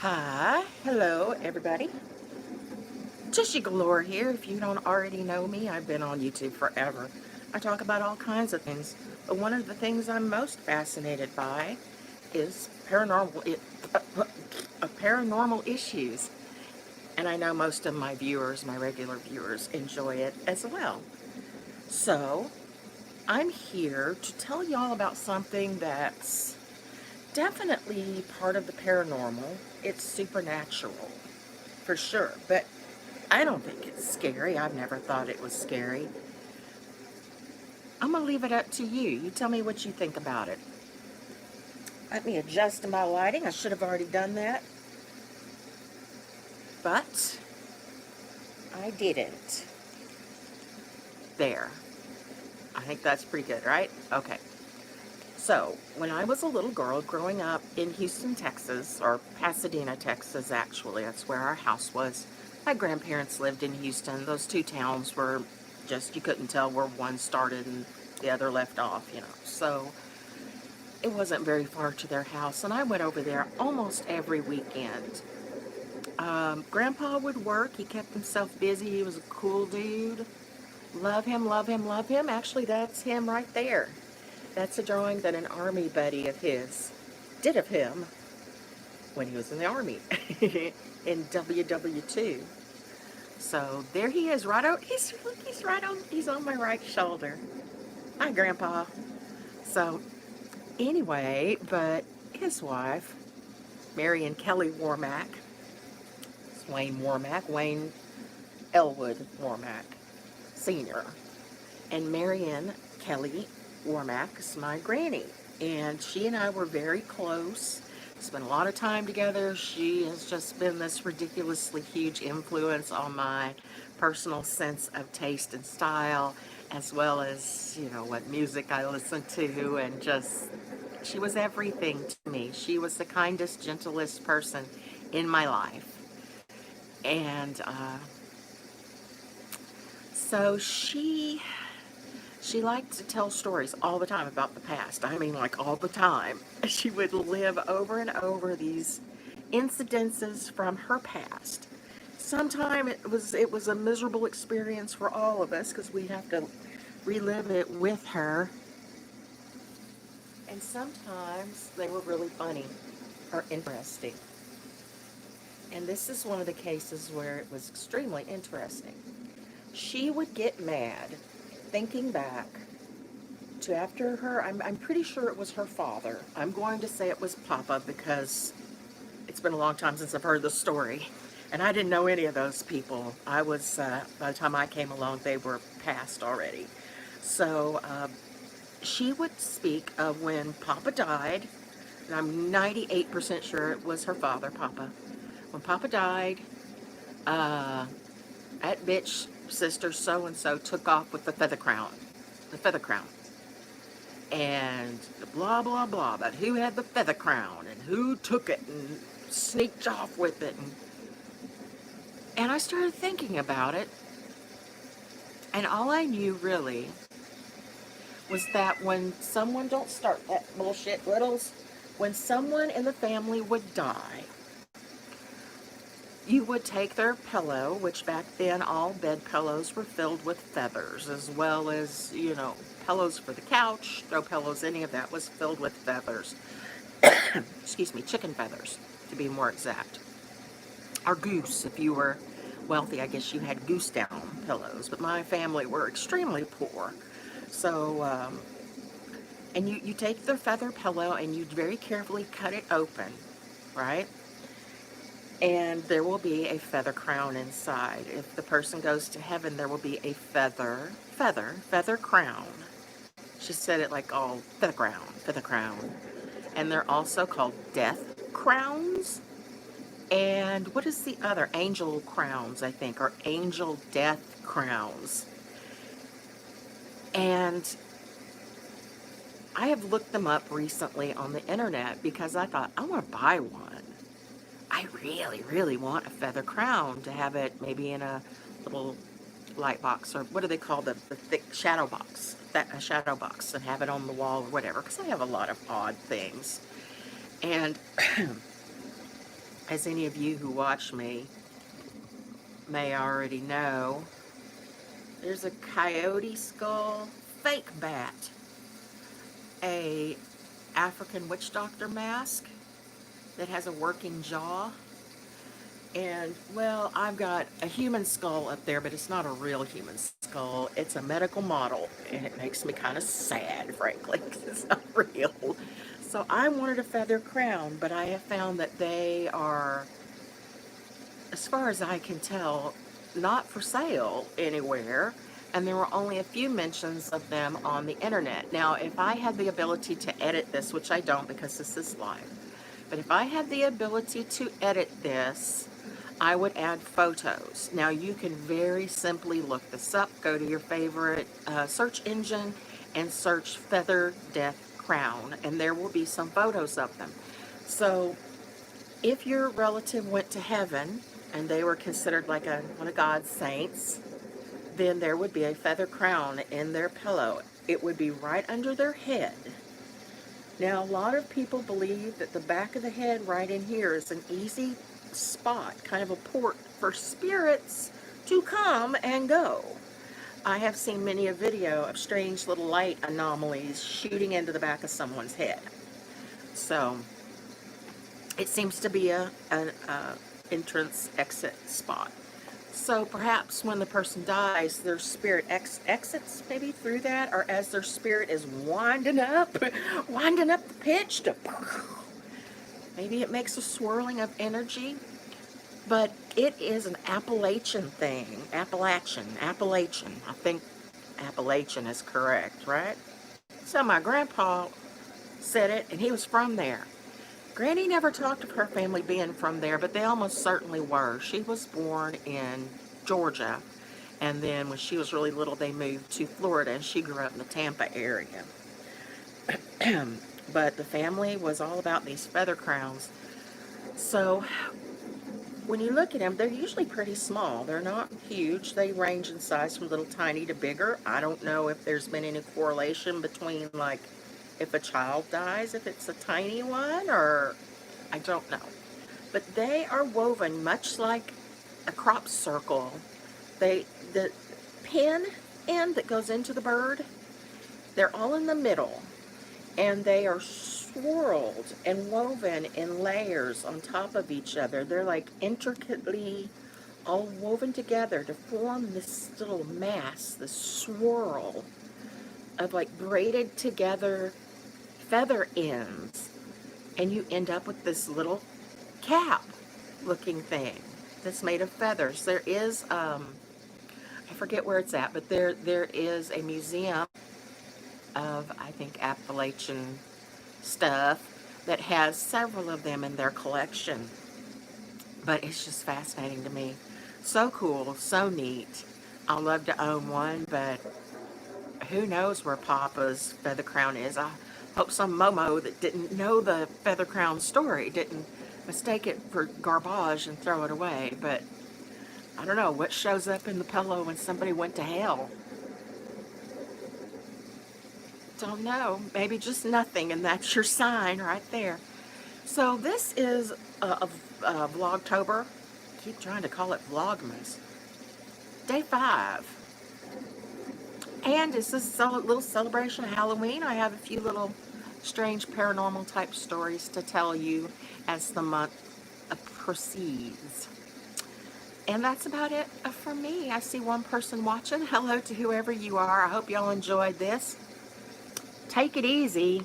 Hi, hello everybody. TushyGalore here. If you don't already know me, I've been on YouTube forever. I talk about all kinds of things, but one of the things I'm most fascinated by is paranormal issues. And I know most of my viewers, my regular viewers, enjoy it as well. So, I'm here to tell y'all about something that's definitely part of the paranormal. It's supernatural, for sure, but I don't think it's scary. I've never thought it was scary. I'm going to leave it up to you. You tell me what you think about it. Let me adjust my lighting. I should have already done that, but I didn't. There. I think that's pretty good, right? Okay. So, when I was a little girl growing up in Houston, Texas, or Pasadena, Texas, actually, that's where our house was. My grandparents lived in Houston. Those two towns were just, you couldn't tell where one started and the other left off, you know. So, it wasn't very far to their house, and I went over there almost every weekend. Grandpa would work. He kept himself busy. He was a cool dude. Love him, love him, love him. Actually, that's him right there. That's a drawing that an army buddy of his did of him when he was in the army in WW2. So there he is, right out. He's on my right shoulder. Hi, Grandpa. So anyway, but his wife, Marion Kelly Warmack, it's Wayne Elwood Warmack Sr. And Marion Kelly Warmack is my granny. And she and I were very close. Spent a lot of time together. She has just been this ridiculously huge influence on my personal sense of taste and style, as well as, you know, what music I listen to, and just, she was everything to me. She was the kindest, gentlest person in my life. And so she liked to tell stories all the time about the past. I mean, like all the time. She would live over and over these incidences from her past. Sometimes it was a miserable experience for all of us because we have to relive it with her. And sometimes they were really funny or interesting. And this is one of the cases where it was extremely interesting. She would get mad thinking back to after her, I'm pretty sure it was her father. I'm going to say it was Papa because it's been a long time since I've heard the story. And I didn't know any of those people. I was, by the time I came along, they were passed already. So she would speak of when Papa died, and I'm 98% sure it was her father, Papa. When Papa died, that bitch sister so-and-so took off with the feather crown. The feather crown. And blah, blah, blah about who had the feather crown and who took it and sneaked off with it. And I started thinking about it, and all I knew really was that when someone, don't start that bullshit, Littles, when someone in the family would die, you would take their pillow, which back then all bed pillows were filled with feathers, as well as, you know, pillows for the couch, throw pillows, any of that was filled with feathers. Excuse me, chicken feathers, to be more exact. Or goose, if you were wealthy, I guess you had goose down pillows, but my family were extremely poor. So, and you take the feather pillow and you very carefully cut it open, right? And there will be a feather crown inside. If the person goes to heaven, there will be a feather crown. She said it like all feather crown. And they're also called death crowns. And what is the other? Angel crowns, I think, or angel death crowns. And I have looked them up recently on the internet because I thought, I want to buy one. I really, really want a feather crown to have it maybe in a little light box, or what do they call the thick shadow box? A shadow box, and have it on the wall or whatever, because I have a lot of odd things. And as any of you who watch me may already know, there's a coyote skull fake bat, a African witch doctor mask that has a working jaw, and, well, I've got a human skull up there, but it's not a real human skull. It's a medical model, and it makes me kind of sad, frankly, because it's not real. So I wanted a feather crown, but I have found that they are, as far as I can tell, not for sale anywhere, and there were only a few mentions of them on the internet. Now, if I had the ability to edit this, which I don't because this is live, but if I had the ability to edit this, I would add photos. Now, you can very simply look this up, go to your favorite search engine, and search Feather Death Crown, and there will be some photos of them. So, if your relative went to heaven and they were considered like one of God's saints, then there would be a feather crown in their pillow. It would be right under their head. Now, a lot of people believe that the back of the head right in here is an easy spot, kind of a port for spirits to come and go. I have seen many a video of strange little light anomalies shooting into the back of someone's head. So, it seems to be an entrance exit spot. So perhaps when the person dies, their spirit exits maybe through that, or as their spirit is winding up the pitch to, maybe it makes a swirling of energy. But it is an Appalachian thing. Appalachian. I think Appalachian is correct, right? So my grandpa said it, and he was from there. Granny never talked of her family being from there, but they almost certainly were. She was born in Georgia, and then when she was really little, they moved to Florida, and she grew up in the Tampa area. But the family was all about these feather crowns. So when you look at them, they're usually pretty small. They're not huge. They range in size from little tiny to bigger. I don't know if there's been any correlation between, like, if a child dies, if it's a tiny one, or I don't know. But they are woven much like a crop circle. The pin end that goes into the bird, they're all in the middle, and they are swirled and woven in layers on top of each other. They're like intricately all woven together to form this little mass, this swirl of like braided together feather ends, and you end up with this little cap looking thing that's made of feathers. There is I forget where it's at, but there is a museum of, I think, Appalachian stuff that has several of them in their collection. But it's just fascinating to me. So cool, so neat. I'd love to own one, but who knows where Papa's feather crown is. I hope some Momo that didn't know the feather crown story didn't mistake it for garbage and throw it away. But I don't know what shows up in the pillow when somebody went to hell. Don't know. Maybe just nothing, and that's your sign right there. So this is a Vlogtober. Keep trying to call it Vlogmas. Day 5. And it's this little celebration of Halloween. I have a few little strange paranormal type stories to tell you as the month proceeds. And that's about it for me. I see one person watching. Hello to whoever you are. I hope y'all enjoyed this. Take it easy.